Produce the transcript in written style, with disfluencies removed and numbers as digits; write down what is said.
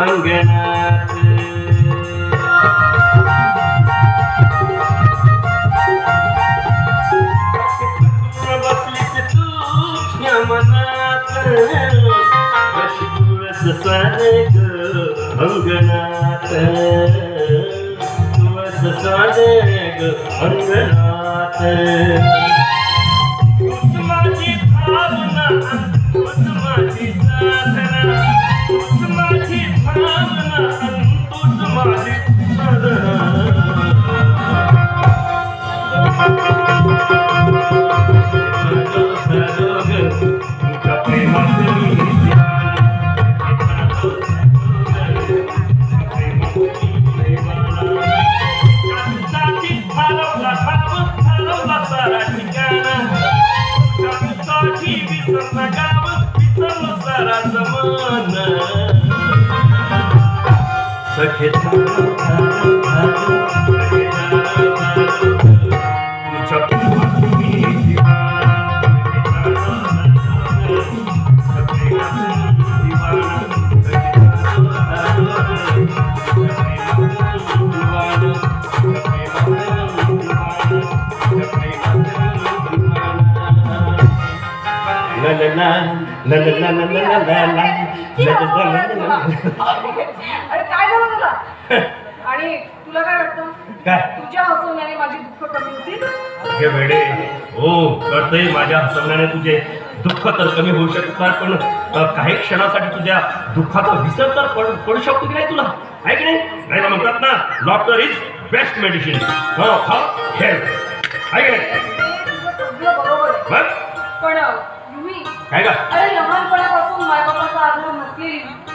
अंगणात बसलीस तू या मनात कशी तुळस सारे ग अंगणात तुळस सारे ग अंगणात तूच माझी भावना तूच माझी साधना तूच माझी भावना तूच माझी आणि तुला काय वाटतं तुझ्या हसवण्याने माझी दुःख कमी होती वेडे हो कळतंय माझ्या हसवण्याने तुझे दुःख तर कमी होऊ शकतात पण काही क्षणासाठी तुझ्या दुःखाचा विसर तर पडू शकतो की नाही तुला आहे की नाही म्हणतात ना doctor is best medicine health आहे की नाही बरोबर पण काय का अरे लहानपणापासून मायबापाचा आग्रह नसलेली